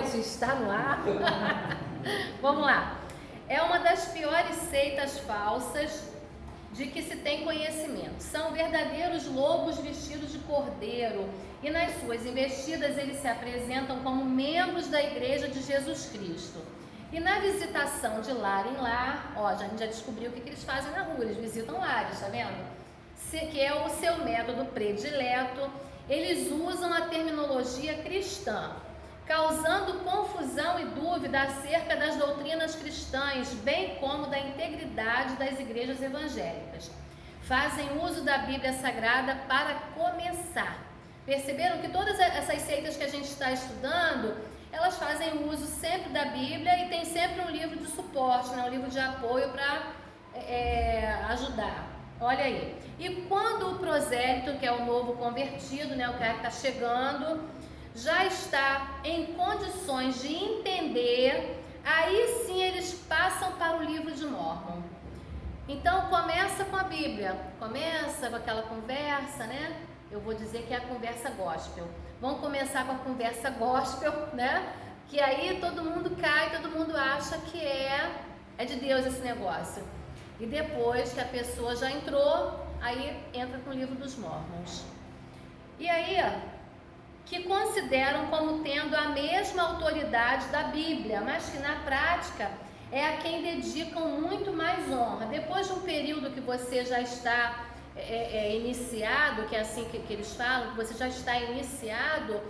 pode estar no ar. Vamos lá. É uma das piores seitas falsas de que se tem conhecimento. São verdadeiros lobos vestidos de cordeiro e nas suas investidas eles se apresentam como membros da Igreja de Jesus Cristo. E na visitação de lar em lar, ó, a gente já descobriu o que eles fazem na rua, eles visitam lares, tá vendo? Que é o seu método predileto, eles usam a terminologia cristã, causando confusão e dúvida acerca das doutrinas cristãs, bem como da integridade das igrejas evangélicas. Fazem uso da Bíblia Sagrada para começar. Perceberam que todas essas seitas que a gente está estudando, elas fazem uso sempre da Bíblia e tem sempre um livro de suporte, né? Um livro de apoio para ajudar. Olha aí. E quando o prosélito, que é o novo convertido, né, o cara que está chegando, já está em condições de entender, aí sim eles passam para o livro de Mórmon. Então começa com a Bíblia, começa com aquela conversa, né? Eu vou dizer que é a conversa gospel. Vamos começar com a conversa gospel, né? Que aí todo mundo cai, todo mundo acha que é de Deus esse negócio. E depois que a pessoa já entrou, aí entra com o livro dos Mórmons. E aí, que consideram como tendo a mesma autoridade da Bíblia, mas que na prática é a quem dedicam muito mais honra. Depois de um período que você já está iniciado, que é assim que eles falam, que você já está iniciado,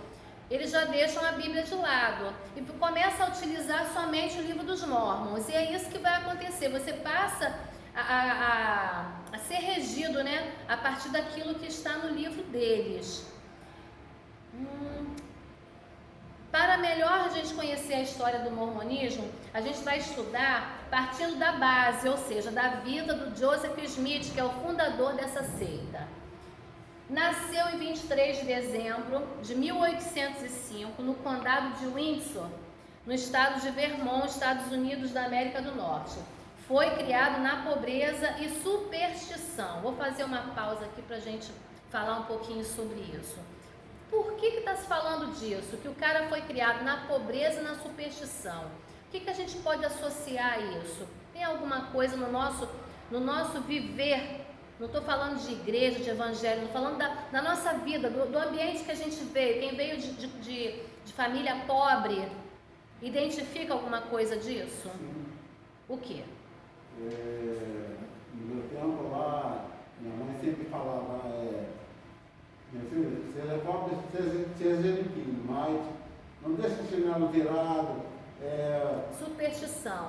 eles já deixam a Bíblia de lado e começa a utilizar somente o livro dos Mórmons. E é isso que vai acontecer, você passa a ser regido, né, a partir daquilo que está no livro deles. Para melhor a gente conhecer a história do mormonismo, a gente vai estudar partindo da base, ou seja, da vida do Joseph Smith, que é o fundador dessa seita. Nasceu em 23 de dezembro de 1805, no condado de Windsor, no estado de Vermont, Estados Unidos da América do Norte. Foi criado na pobreza e superstição. Vou fazer uma pausa aqui para a gente falar um pouquinho sobre isso. Por que está se falando disso? Que o cara foi criado na pobreza e na superstição. O que a gente pode associar a isso? Tem alguma coisa no nosso viver? Não estou falando de igreja, de evangelho, estou falando da nossa vida, do ambiente que a gente veio. Quem veio de família pobre, identifica alguma coisa disso? Sim. O quê? No meu tempo lá, minha mãe sempre falava, meu filho, você é pobre, você é limpinho, mas não deixa o chinelo virado. Superstição.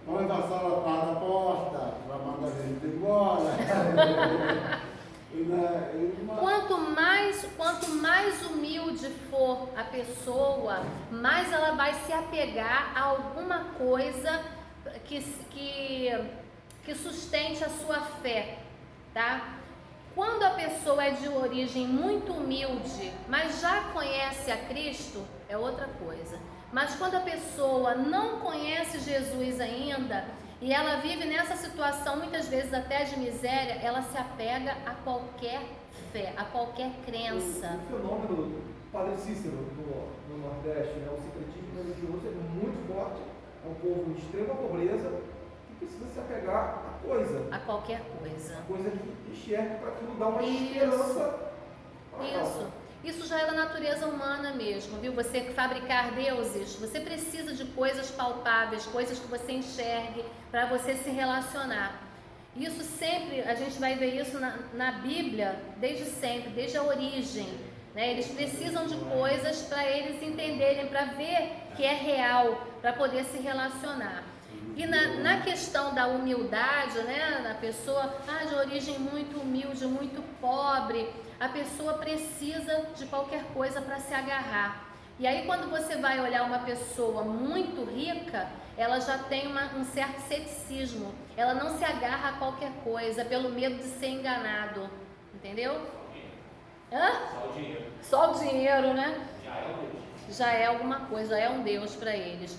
Põe vassoura atrás da porta, para mandar a gente embora. Quanto mais humilde for a pessoa, mais ela vai se apegar a alguma coisa que sustente a sua fé, tá? Quando a pessoa é de origem muito humilde, mas já conhece a Cristo, é outra coisa. Mas quando a pessoa não conhece Jesus ainda e ela vive nessa situação, muitas vezes até de miséria, ela se apega a qualquer fé, a qualquer crença. O fenômeno do Padre Cícero no Nordeste, né? O secretismo religioso é muito forte, é um povo de extrema pobreza que precisa se apegar a coisa. A qualquer coisa. A coisa que enxerga para aquilo dar uma esperança. Isso já é da natureza humana mesmo, viu? Você fabricar deuses, você precisa de coisas palpáveis, coisas que você enxergue para você se relacionar. Isso sempre, a gente vai ver isso na Bíblia, desde sempre, desde a origem, né? Eles precisam de coisas para eles entenderem, para ver que é real, para poder se relacionar. E na questão da humildade, né, da pessoa de origem muito humilde, muito pobre, a pessoa precisa de qualquer coisa para se agarrar. E aí quando você vai olhar uma pessoa muito rica, ela já tem um certo ceticismo, ela não se agarra a qualquer coisa pelo medo de ser enganado, entendeu? Só o dinheiro. Só o dinheiro, né? Já é um Deus. Já é alguma coisa, é um Deus para eles.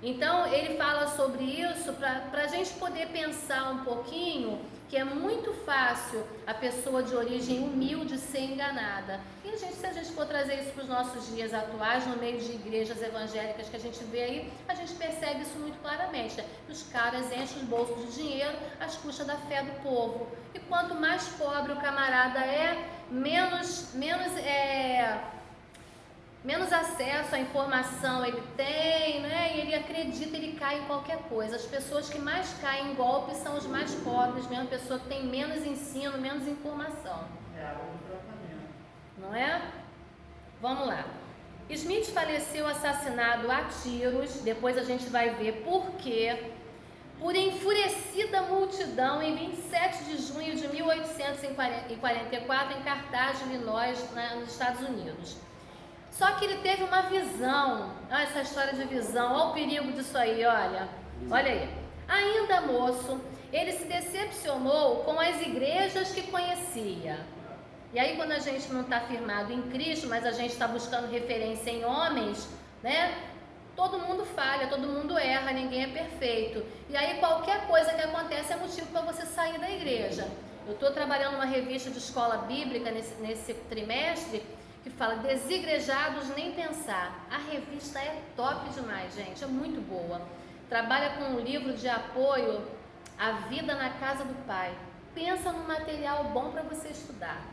Então ele fala sobre isso para a gente poder pensar um pouquinho porque é muito fácil a pessoa de origem humilde ser enganada. E se a gente for trazer isso para os nossos dias atuais, no meio de igrejas evangélicas que a gente vê aí, a gente percebe isso muito claramente, né? Os caras enchem os bolsos de dinheiro às custas da fé do povo. E quanto mais pobre o camarada é, menos acesso à informação ele tem, né? E ele acredita, ele cai em qualquer coisa. As pessoas que mais caem em golpes são os mais pobres, mesmo a pessoa que tem menos ensino, menos informação. Não é? Vamos lá. Smith faleceu assassinado a tiros, depois a gente vai ver por quê, por enfurecida multidão em 27 de junho de 1844 em Carthage, Illinois, nos Estados Unidos. Só que ele teve uma visão, olha essa história de visão, olha o perigo disso aí, olha aí. Ainda moço, ele se decepcionou com as igrejas que conhecia. E aí quando a gente não está firmado em Cristo, mas a gente está buscando referência em homens, né? Todo mundo falha, todo mundo erra, ninguém é perfeito. E aí qualquer coisa que acontece é motivo para você sair da igreja. Eu estou trabalhando numa revista de escola bíblica nesse trimestre, que fala Desigrejados Nem Pensar. A revista é top demais, gente, é muito boa. Trabalha com um livro de apoio à vida na casa do Pai. Pensa num material bom para você estudar.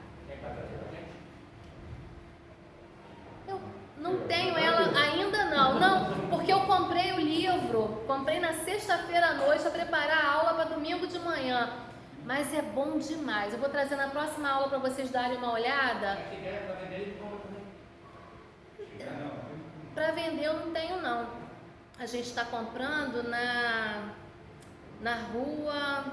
Eu não tenho ela ainda não, porque eu comprei o livro, comprei na sexta-feira à noite para preparar a aula para domingo de manhã. Mas é bom demais. Eu vou trazer na próxima aula para vocês darem uma olhada. Para vender eu não tenho não. A gente está comprando na rua,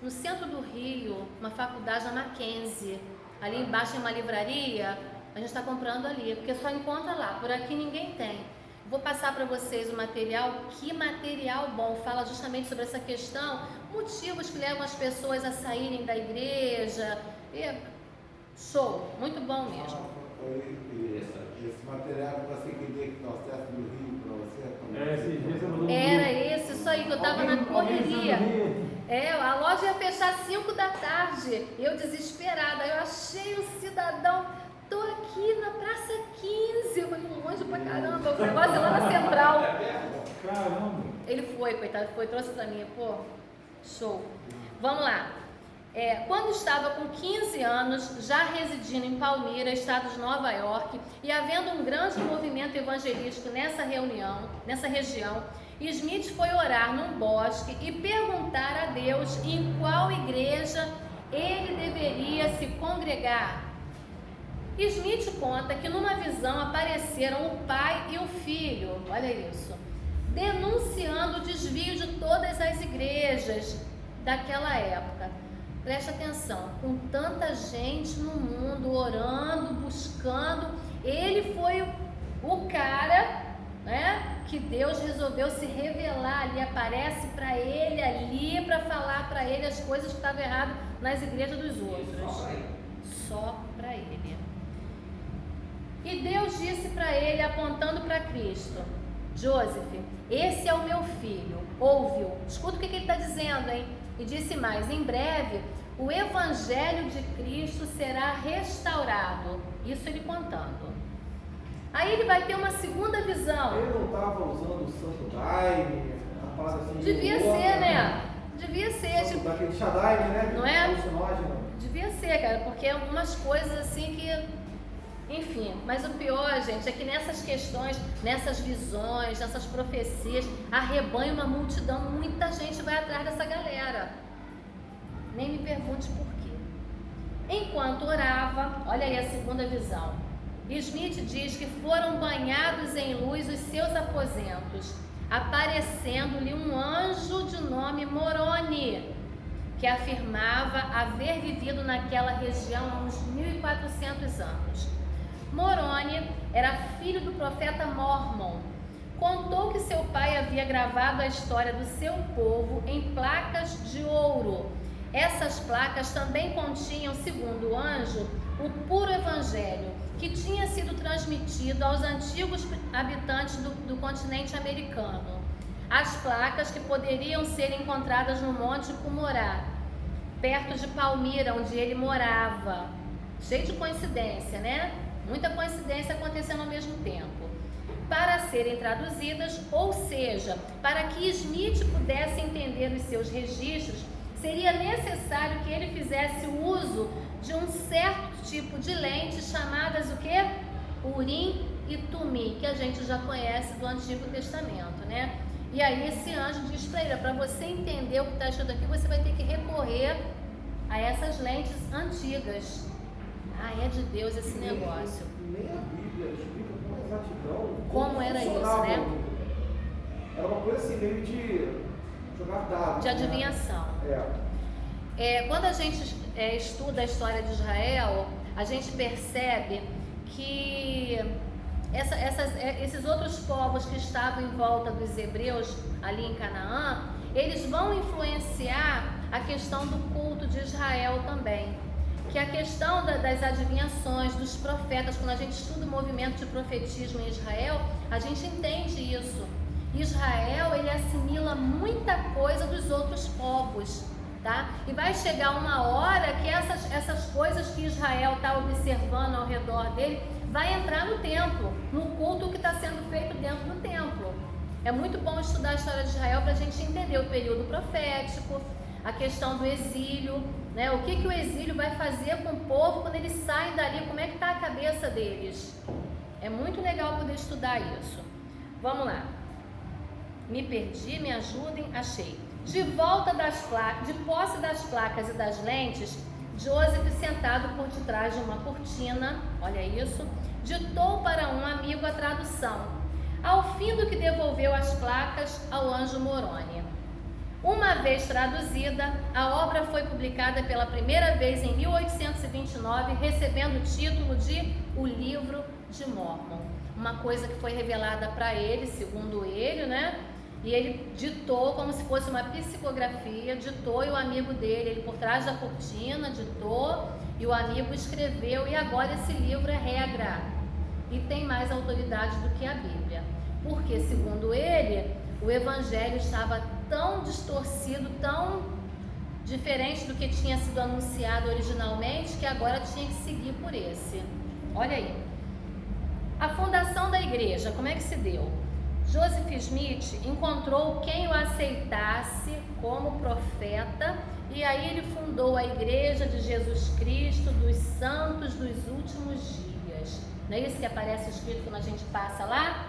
no centro do Rio, uma faculdade da Mackenzie. Ali embaixo tem uma livraria, a gente está comprando ali, porque só encontra lá. Por aqui ninguém tem. Vou passar para vocês o material. Que material bom, fala justamente sobre essa questão, motivos que levam as pessoas a saírem da igreja. Show, muito bom mesmo. Esse material que você queria que trouxesse no Rio para você? Era esse, isso aí que eu estava na correria. A loja ia fechar 5 da tarde, eu desesperada, eu achei o cidadão. Tô aqui na Praça 15, eu falei, longe pra caramba, o negócio é lá na Central. Caramba! Ele foi, coitado, trouxe pra mim, pô, show. Vamos lá. Quando estava com 15 anos, já residindo em Palmira, estado de Nova York, e havendo um grande movimento evangelístico nessa região, Smith foi orar num bosque e perguntar a Deus em qual igreja ele deveria se congregar. Smith conta que numa visão apareceram o pai e o filho, olha isso, denunciando o desvio de todas as igrejas daquela época. Preste atenção, com tanta gente no mundo orando, buscando, ele foi o cara, né, que Deus resolveu se revelar ali, aparece para ele ali, para falar para ele as coisas que estavam erradas nas igrejas dos outros. Só para ele. E Deus disse para ele, apontando para Cristo: Joseph, esse é o meu filho, ouve-o. Escuta o que ele está dizendo, hein? E disse mais: em breve o evangelho de Cristo será restaurado. Isso ele contando. Aí ele vai ter uma segunda visão. Ele não estava usando o santo daime, uma parada assim. Devia ser, né? Devia ser. Tipo, daquele Shadaime, né? Não é? Alucinógeno. Devia ser, cara, porque é algumas coisas assim que... Enfim, mas o pior, gente, é que nessas questões, nessas visões, nessas profecias, arrebanha uma multidão, muita gente vai atrás dessa galera. Nem me pergunte por quê. Enquanto orava, olha aí a segunda visão. Smith diz que foram banhados em luz os seus aposentos, aparecendo-lhe um anjo de nome Moroni, que afirmava haver vivido naquela região há uns 1400 anos. Moroni era filho do profeta Mormon. Contou que seu pai havia gravado a história do seu povo em placas de ouro. Essas placas também continham, segundo o anjo, o puro evangelho, que tinha sido transmitido aos antigos habitantes do continente americano. as placas que poderiam ser encontradas no Monte Cumorá, perto de Palmira, onde ele morava. Cheio de coincidência, né? Muita coincidência acontecendo ao mesmo tempo. Para serem traduzidas, ou seja, para que Smith pudesse entender os seus registros, seria necessário que ele fizesse uso de um certo tipo de lentes chamadas o quê? Urim e Tumim, que a gente já conhece do Antigo Testamento, né? E aí esse anjo diz para ele, para você entender o que está escrito aqui, você vai ter que recorrer a essas lentes antigas. Ah, é de Deus esse negócio. Nem a Bíblia explica com exatidão Como era isso, funcionava. né? Era uma coisa assim, meio de jogar dados. De adivinhação. É. Quando a gente estuda a história de Israel, a gente percebe que esses outros povos que estavam em volta dos hebreus ali em Canaã, eles vão influenciar a questão do culto de Israel também. Que a questão das adivinhações, dos profetas, quando a gente estuda o movimento de profetismo em Israel, a gente entende isso. Israel, ele assimila muita coisa dos outros povos, tá? E vai chegar uma hora que essas coisas que Israel está observando ao redor dele, vai entrar no templo, no culto que está sendo feito dentro do templo. É muito bom estudar a história de Israel para a gente entender o período profético, a questão do exílio, né? O que o exílio vai fazer com o povo quando eles saem dali, como é que está a cabeça deles. É muito legal poder estudar isso. Vamos lá. Me perdi, me ajudem, achei. De volta de posse das placas e das lentes, Joseph, sentado por detrás de uma cortina, olha isso, ditou para um amigo a tradução, ao fim do que devolveu as placas ao anjo Moroni. Uma vez traduzida, a obra foi publicada pela primeira vez em 1829, recebendo o título de O Livro de Mórmon. Uma coisa que foi revelada para ele, segundo ele, né? E ele ditou como se fosse uma psicografia, ditou e o amigo dele, ele por trás da cortina, ditou e o amigo escreveu, e agora esse livro é regra e tem mais autoridade do que a Bíblia. Porque, segundo ele, o Evangelho estava tão distorcido, tão diferente do que tinha sido anunciado originalmente, que agora tinha que seguir por esse. Olha aí. A fundação da igreja, como é que se deu? Joseph Smith encontrou quem o aceitasse como profeta, e aí ele fundou a Igreja de Jesus Cristo dos Santos dos Últimos Dias. Não é isso que aparece escrito quando a gente passa lá?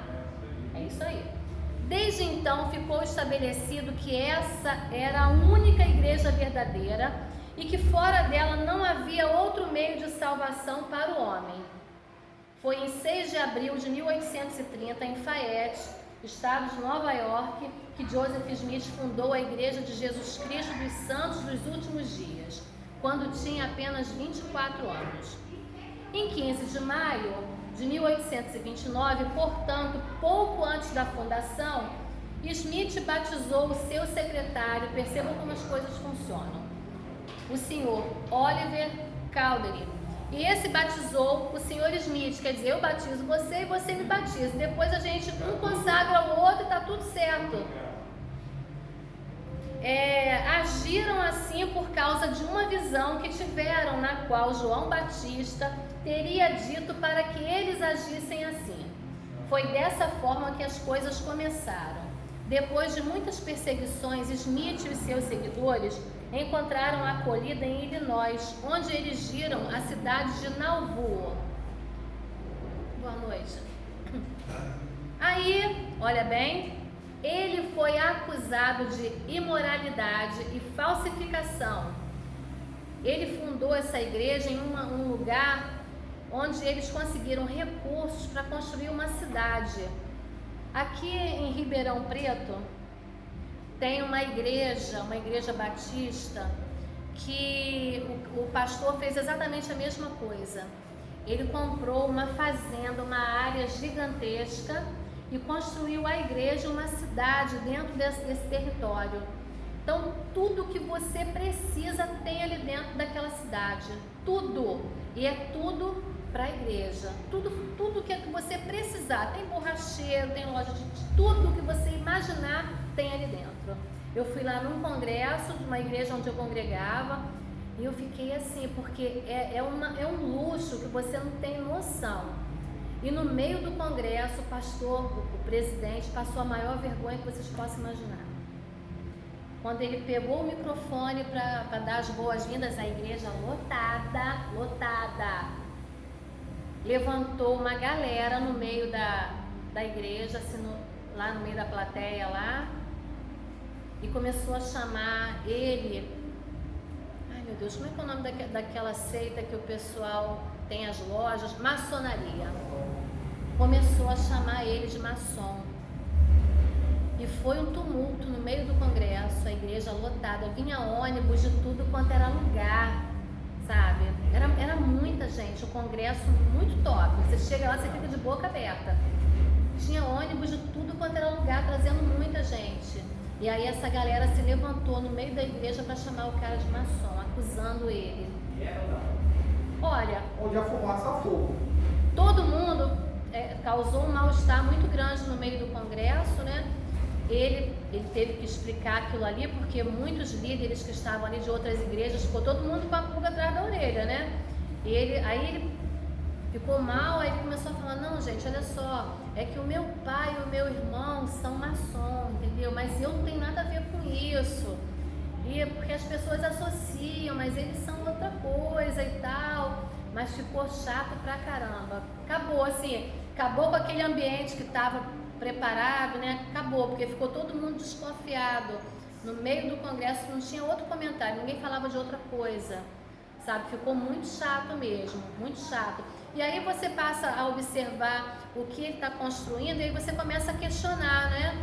É isso aí. Desde então ficou estabelecido que essa era a única igreja verdadeira e que fora dela não havia outro meio de salvação para o homem. Foi em 6 de abril de 1830, em Fayette, estado de Nova York, que Joseph Smith fundou a Igreja de Jesus Cristo dos Santos dos Últimos Dias, quando tinha apenas 24 anos. Em 15 de maio de 1829, portanto, pouco antes da fundação, Smith batizou o seu secretário, percebam como as coisas funcionam, o senhor Oliver Cowdery. E esse batizou o senhor Smith, quer dizer, eu batizo você e você me batiza. Depois a gente um consagra o outro e está tudo certo. Agiram assim por causa de uma visão que tiveram, na qual João Batista teria dito para que eles agissem assim. Foi dessa forma que as coisas começaram. Depois de muitas perseguições, Smith e os seus seguidores encontraram acolhida em Illinois, onde erigiram a cidade de Nauvoo. Boa noite. Aí, olha bem, ele foi acusado de imoralidade e falsificação. Ele fundou essa igreja em um lugar onde eles conseguiram recursos para construir uma cidade. Aqui em Ribeirão Preto, tem uma igreja batista, que o pastor fez exatamente a mesma coisa. Ele comprou uma fazenda, uma área gigantesca e construiu a igreja, uma cidade dentro desse território. Então, tudo que você precisa tem ali dentro daquela cidade. Tudo. E é tudo para a igreja. Tudo que você precisar. Tem borracheiro, tem loja de tudo que você imaginar tem ali dentro. Eu fui lá num congresso de uma igreja onde eu congregava e eu fiquei assim, porque é um luxo que você não tem noção. E no meio do congresso, o pastor, o presidente, passou a maior vergonha que vocês possam imaginar. Quando ele pegou o microfone para dar as boas-vindas à igreja lotada, levantou uma galera no meio da igreja, assim, lá no meio da plateia lá, e começou a chamar ele. Ai meu Deus, como é que é o nome daquela seita que o pessoal tem as lojas? Maçonaria. Começou a chamar ele de maçom. E foi um tumulto no meio do congresso, a igreja lotada, vinha ônibus de tudo quanto era lugar, sabe? Era muita gente, o congresso muito top. Você chega lá, você fica de boca aberta. Tinha ônibus de tudo quanto era lugar, trazendo muita gente. E aí essa galera se levantou no meio da igreja para chamar o cara de maçom, acusando ele. Olha, onde a fumaça a fogo. Todo mundo causou um mal-estar muito grande no meio do congresso, né? Ele teve que explicar aquilo ali, porque muitos líderes que estavam ali de outras igrejas, ficou todo mundo com a pulga atrás da orelha, né? Aí ele ficou mal, aí ele começou a falar, não gente, olha só, é que o meu pai e o meu irmão são maçom, entendeu? Mas eu não tenho nada a ver com isso. E é porque as pessoas associam, mas eles são outra coisa e tal. Mas ficou chato pra caramba. Acabou com aquele ambiente que estava preparado, né? Acabou, porque ficou todo mundo desconfiado. No meio do congresso não tinha outro comentário, ninguém falava de outra coisa, sabe? Ficou muito chato mesmo, muito chato. E aí você passa a observar o que ele está construindo e aí você começa a questionar, né?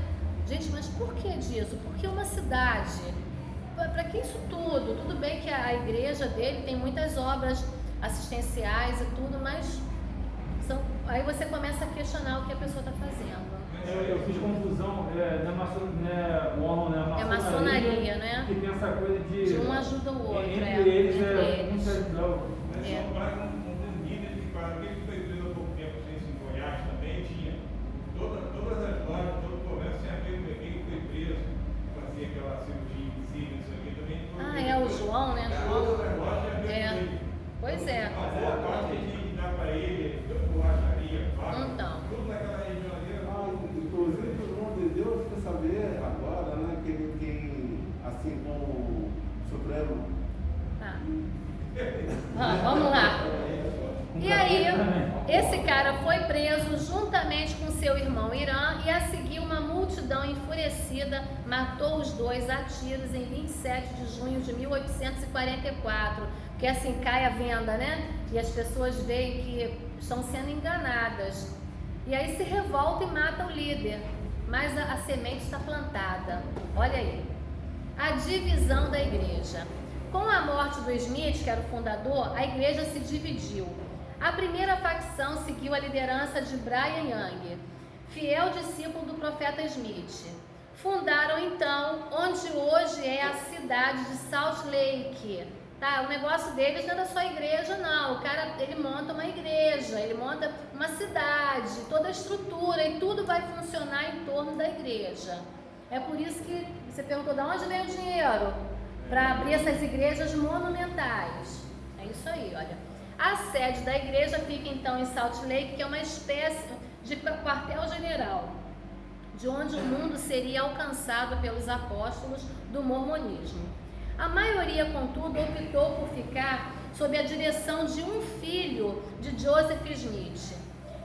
Gente, mas por que disso? Por que uma cidade? Para que isso tudo? Tudo bem que a igreja dele tem muitas obras assistenciais e tudo, mas aí você começa a questionar o que a pessoa está fazendo. Eu fiz confusão, é maçonaria, né? Que tem essa coisa de um ajuda o outro, entre eles. Só para um líder que fala que ele foi preso há pouco tempo em Goiás também, tinha todas as lojas, todo o comércio tinha a ver com quem foi preso, fazia aquela cirurgia invisível, isso aqui também. O João, né? Todas as lojas tinha a ver com ele. Pois é. A boa parte que dá para ele, borracharia, Então. tudo naquela região ali. Inclusive, o irmão de Deus quer saber agora, né, que ele tem, assim como o Supremo. Vamos lá. E aí, esse cara foi preso juntamente com seu irmão Irã e a seguir uma multidão enfurecida matou os dois a tiros em 27 de junho de 1844. Porque assim cai a venda, né? E as pessoas veem que estão sendo enganadas. E aí se revolta e mata o líder. Mas a semente está plantada. Olha aí. A divisão da igreja. Com a morte do Smith, que era o fundador, a igreja se dividiu. A primeira facção seguiu a liderança de Brigham Young, fiel discípulo do profeta Smith. Fundaram então onde hoje é a cidade de Salt Lake. Tá? O negócio deles não era só igreja, não. O cara, ele monta uma igreja, ele monta uma cidade, toda a estrutura e tudo vai funcionar em torno da igreja. É por isso que você perguntou de onde vem o dinheiro para abrir essas igrejas monumentais. É isso aí, olha. A sede da igreja fica então em Salt Lake, que é uma espécie de quartel-general, de onde o mundo seria alcançado pelos apóstolos do mormonismo. A maioria, contudo, optou por ficar sob a direção de um filho de Joseph Smith.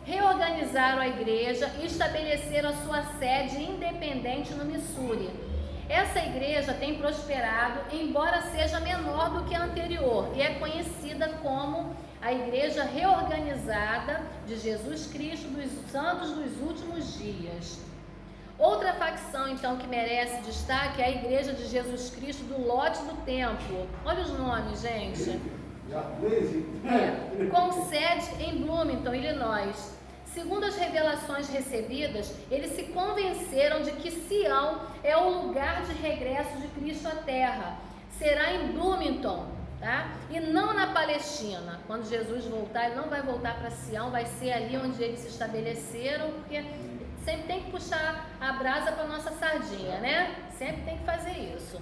Reorganizaram a igreja e estabeleceram a sua sede independente no Missouri. Essa igreja tem prosperado, embora seja menor do que a anterior, e é conhecida como a Igreja Reorganizada de Jesus Cristo dos Santos dos Últimos Dias. Outra facção, então, que merece destaque é a Igreja de Jesus Cristo do Lote do Templo. Olha os nomes, gente. Com sede em Bloomington, Illinois. Segundo as revelações recebidas, eles se convenceram de que Sião é o lugar de regresso de Cristo à Terra. Será em Bloomington tá? E não na Palestina. Quando Jesus voltar, ele não vai voltar para Sião, vai ser ali onde eles se estabeleceram, porque sempre tem que puxar a brasa para nossa sardinha, né? Sempre tem que fazer isso.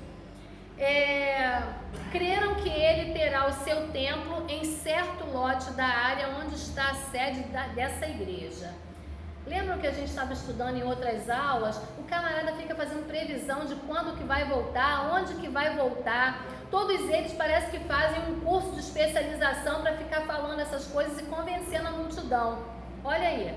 Creram que ele terá o seu templo em certo lote da área onde está a sede dessa igreja. Lembram que a gente estava estudando em outras aulas? O camarada fica fazendo previsão de quando que vai voltar, onde que vai voltar. Todos eles parece que fazem um curso de especialização para ficar falando essas coisas e convencendo a multidão. Olha aí.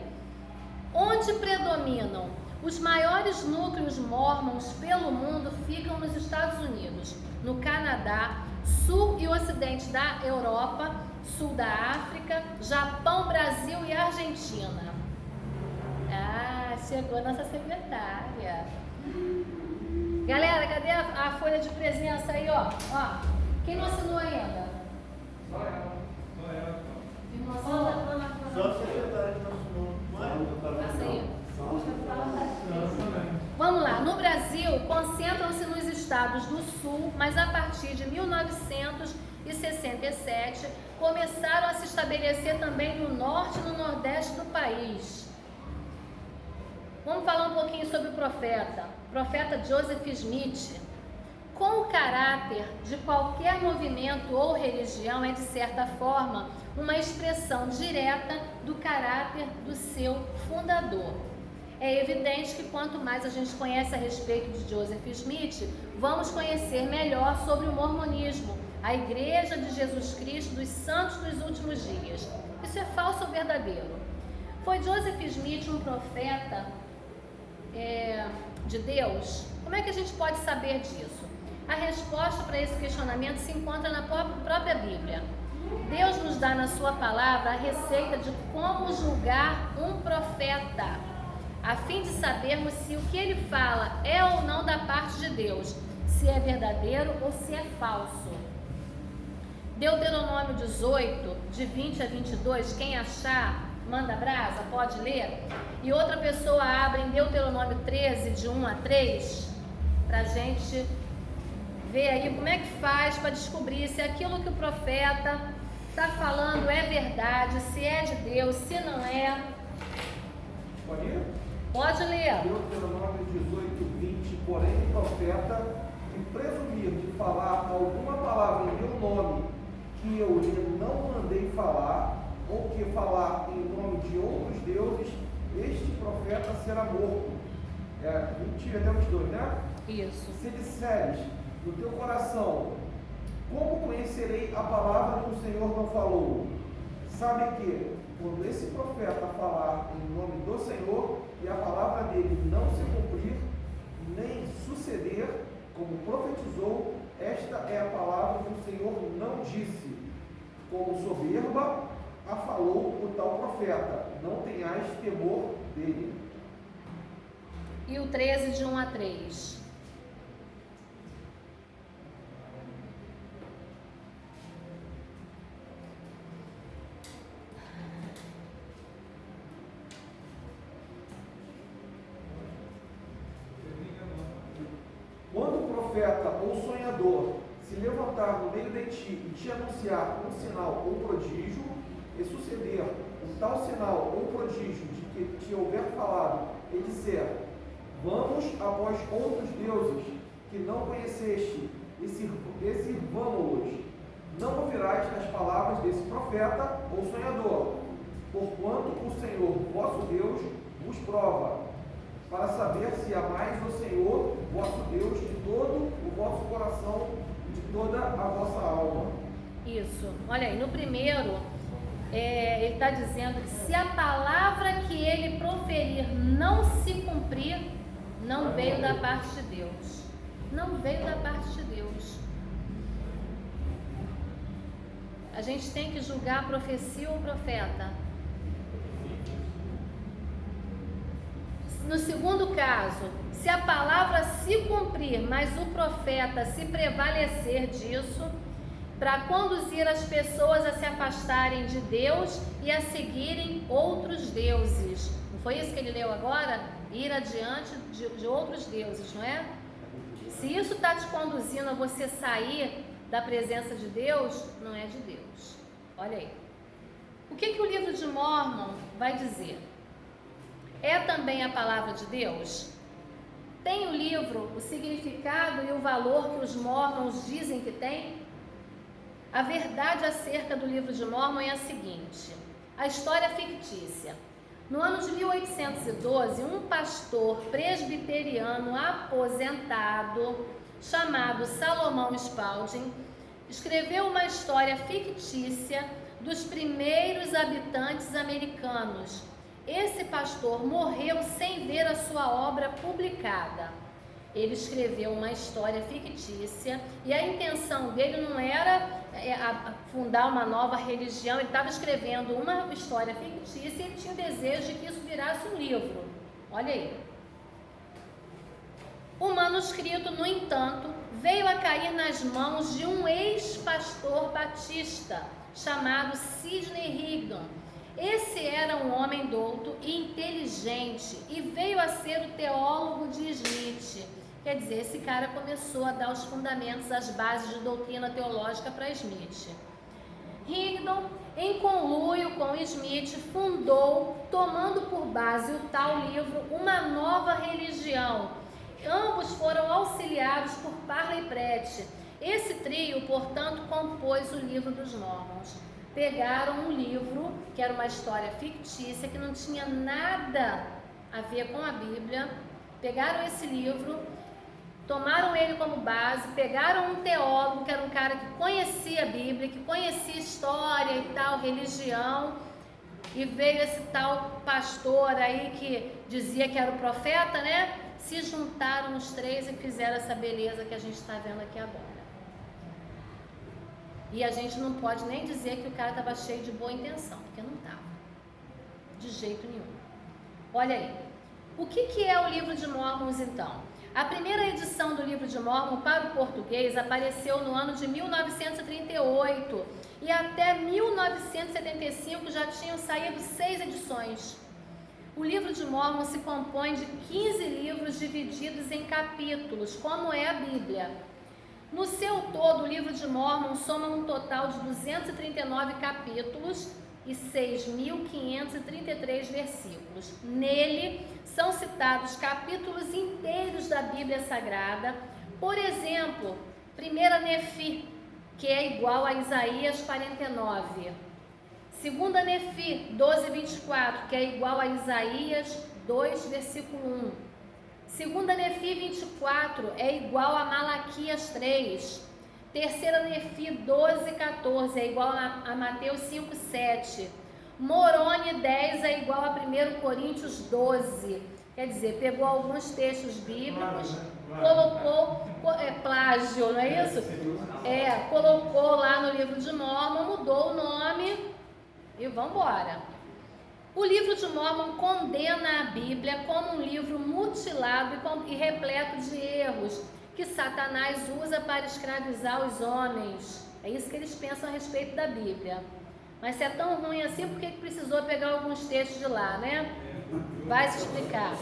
Onde predominam os maiores núcleos mórmons pelo mundo ficam nos Estados Unidos, no Canadá, sul e ocidente da Europa, sul da África, Japão, Brasil e Argentina. Ah, chegou a nossa secretária. Galera, cadê a folha de presença aí, ó? Quem não assinou ainda? Só ela. Não assinou? Só a secretária que não assinou. Passa aí. também. Vamos lá, no Brasil concentram-se nos estados do sul, mas a partir de 1967 começaram a se estabelecer também no norte e no nordeste do país. Vamos falar um pouquinho sobre o profeta Joseph Smith. Com o caráter de qualquer movimento ou religião, é de certa forma uma expressão direta do caráter do seu fundador. É evidente que quanto mais a gente conhece a respeito de Joseph Smith, vamos conhecer melhor sobre o mormonismo, a Igreja de Jesus Cristo dos Santos dos Últimos Dias. Isso é falso ou verdadeiro? Foi Joseph Smith um profeta de Deus? Como é que a gente pode saber disso? A resposta para esse questionamento se encontra na própria Bíblia. Deus nos dá na sua palavra a receita de como julgar um profeta, a fim de sabermos se o que ele fala é ou não da parte de Deus, se é verdadeiro ou se é falso. Deuteronômio 18, de 20 a 22, quem achar, manda brasa, pode ler? E outra pessoa abre em Deuteronômio 13, de 1 a 3, para a gente ver aí como é que faz para descobrir se aquilo que o profeta está falando é verdade, se é de Deus, se não é. Pode ir? Pode ler. Deuteronômio 18, 20, porém o profeta, em presumir de falar alguma palavra em meu nome que eu lhe não mandei falar, ou que falar em nome de outros deuses, este profeta será morto. 20 até 22, né? Isso. Se disseres no teu coração, como conhecerei a palavra que o Senhor não falou? Sabe que, quando esse profeta falar em nome do Senhor, e a palavra dele não se cumprir, nem suceder, como profetizou, esta é a palavra que o Senhor não disse. Como soberba a falou o tal profeta, não tenhais temor dele. E o 13, de 1 a 3. Quando o profeta ou sonhador se levantar no meio de ti e te anunciar um sinal ou prodígio, e suceder um tal sinal ou prodígio de que te houver falado, e disser, vamos após outros deuses que não conheceste, e sirvamo-los, não ouvirás as palavras desse profeta ou sonhador, porquanto o Senhor vosso Deus vos prova, para saber se amais o Senhor vosso Deus de todo o vosso coração e de toda a vossa alma. Isso. Olha aí, no primeiro, ele está dizendo que se a palavra que ele proferir não se cumprir, não veio da parte de Deus. Não veio da parte de Deus. A gente tem que julgar a profecia ou o profeta. No segundo caso, se a palavra se cumprir, mas o profeta se prevalecer disso, para conduzir as pessoas a se afastarem de Deus e a seguirem outros deuses. Não foi isso que ele leu agora? Ir adiante de outros deuses, não é? Se isso está te conduzindo a você sair da presença de Deus, não é de Deus. Olha aí. O que o livro de Mórmon vai dizer? É também a palavra de Deus? Tem o livro o significado e o valor que os Mórmons dizem que tem? A verdade acerca do livro de Mórmon é a seguinte: a história fictícia. No ano de 1812, um pastor presbiteriano aposentado, chamado Salomão Spalding, escreveu uma história fictícia dos primeiros habitantes americanos. Esse pastor morreu sem ver a sua obra publicada. Ele escreveu uma história fictícia e a intenção dele não era fundar uma nova religião, ele estava escrevendo uma história fictícia e ele tinha o desejo de que isso virasse um livro. Olha aí. O manuscrito, no entanto, veio a cair nas mãos de um ex-pastor batista chamado Sidney Rigdon. Esse era um homem douto e inteligente e veio a ser o teólogo de Smith. Quer dizer, esse cara começou a dar os fundamentos, as bases de doutrina teológica para Smith. Rigdon, em conluio com Smith, fundou, tomando por base o tal livro, uma nova religião. Ambos foram auxiliados por Parley Pratt. Esse trio, portanto, compôs o livro dos Mormons. Pegaram um livro, que era uma história fictícia, que não tinha nada a ver com a Bíblia, pegaram esse livro, tomaram ele como base, pegaram um teólogo, que era um cara que conhecia a Bíblia, que conhecia história e tal, religião, e veio esse tal pastor aí que dizia que era o profeta, né? Se juntaram os três e fizeram essa beleza que a gente está vendo aqui agora. E a gente não pode nem dizer que o cara estava cheio de boa intenção, porque não estava. De jeito nenhum. Olha aí. O que é o livro de Mormons, então? A primeira edição do livro de Mórmon para o português apareceu no ano de 1938 e até 1975 já tinham saído 6 edições. O livro de Mórmon se compõe de 15 livros divididos em capítulos, como é a Bíblia. No seu todo, o livro de Mórmon soma um total de 239 capítulos e 6.533 versículos. Nele são citados capítulos inteiros da Bíblia Sagrada, por exemplo, 1 Nefi, que é igual a Isaías 49, 2 Nefi 12:24, que é igual a Isaías 2, versículo 1, 2 Nefi 24 é igual a Malaquias 3, 3 Nefi 12:14 é igual a Mateus 5:7, Moroni 10 é igual a 1 Coríntios 12, quer dizer, pegou alguns textos bíblicos, colocou, plágio, não é isso? Colocou lá no livro de Mórmon, mudou o nome e vamos embora. O livro de Mórmon condena a Bíblia como um livro mutilado e repleto de erros que Satanás usa para escravizar os homens. É isso que eles pensam a respeito da Bíblia. Mas se é tão ruim assim, por que precisou pegar alguns textos de lá, né? Vai se explicar.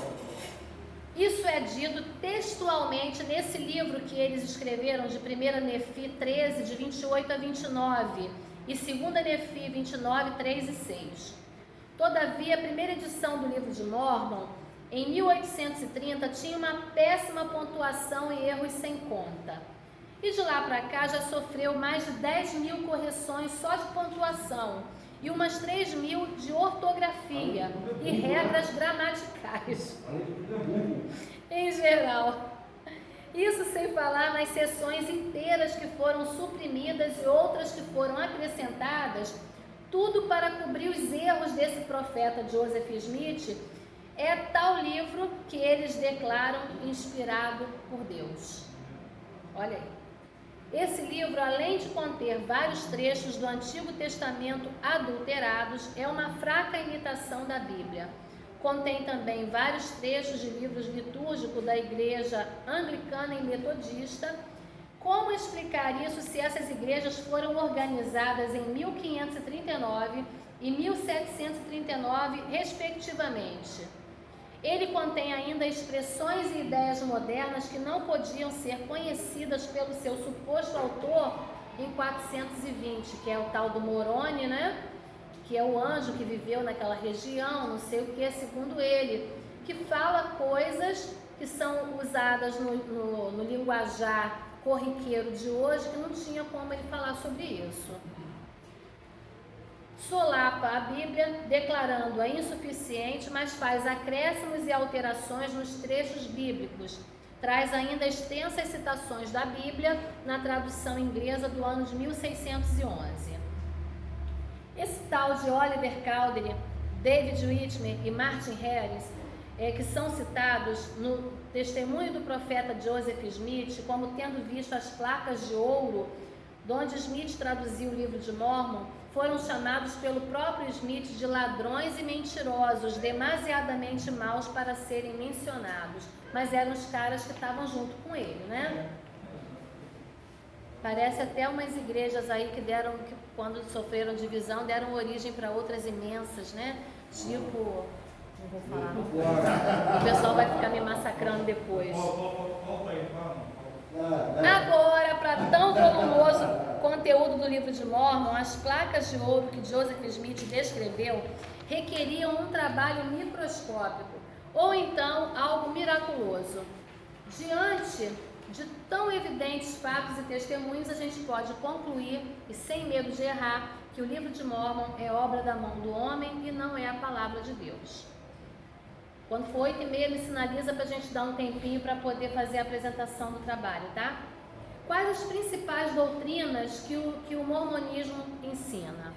Isso é dito textualmente nesse livro que eles escreveram de 1 Nefi 13, de 28 a 29, e 2 Nefi 29, 3 e 6. Todavia, a primeira edição do livro de Mórmon, em 1830, tinha uma péssima pontuação e erros sem conta. E de lá para cá já sofreu mais de 10.000 correções só de pontuação e umas 3.000 de ortografia e regras gramaticais. Em geral. Isso sem falar nas seções inteiras que foram suprimidas e outras que foram acrescentadas, tudo para cobrir os erros desse profeta Joseph Smith. É tal livro que eles declaram inspirado por Deus. Olha aí. Esse livro, além de conter vários trechos do Antigo Testamento adulterados, é uma fraca imitação da Bíblia. Contém também vários trechos de livros litúrgicos da Igreja Anglicana e Metodista. Como explicar isso se essas igrejas foram organizadas em 1539 e 1739, respectivamente? Ele contém ainda expressões e ideias modernas que não podiam ser conhecidas pelo seu suposto autor em 420, que é o tal do Moroni, né? Que é o anjo que viveu naquela região, não sei o que, segundo ele, que fala coisas que são usadas no linguajar corriqueiro de hoje, que não tinha como ele falar sobre isso. Solapa a Bíblia, declarando-a insuficiente, mas faz acréscimos e alterações nos trechos bíblicos. Traz ainda extensas citações da Bíblia na tradução inglesa do ano de 1611. Esse tal de Oliver Cowdery, David Whitmer e Martin Harris, que são citados no testemunho do profeta Joseph Smith como tendo visto as placas de ouro, de onde Smith traduziu o livro de Mórmon, foram chamados pelo próprio Smith de ladrões e mentirosos, demasiadamente maus para serem mencionados, mas eram os caras que estavam junto com ele, né? Parece até umas igrejas aí que deram, que quando sofreram divisão, deram origem para outras imensas, né? Tipo, não vou falar, não. O pessoal vai ficar me massacrando depois. Agora, para tão volumoso conteúdo do livro de Mórmon, as placas de ouro que Joseph Smith descreveu requeriam um trabalho microscópico, ou então algo miraculoso. Diante de tão evidentes fatos e testemunhos, a gente pode concluir, e sem medo de errar, que o livro de Mórmon é obra da mão do homem e não é a palavra de Deus. Quando for 8h30, me sinaliza para a gente dar um tempinho para poder fazer a apresentação do trabalho, tá? Quais as principais doutrinas que o mormonismo ensina?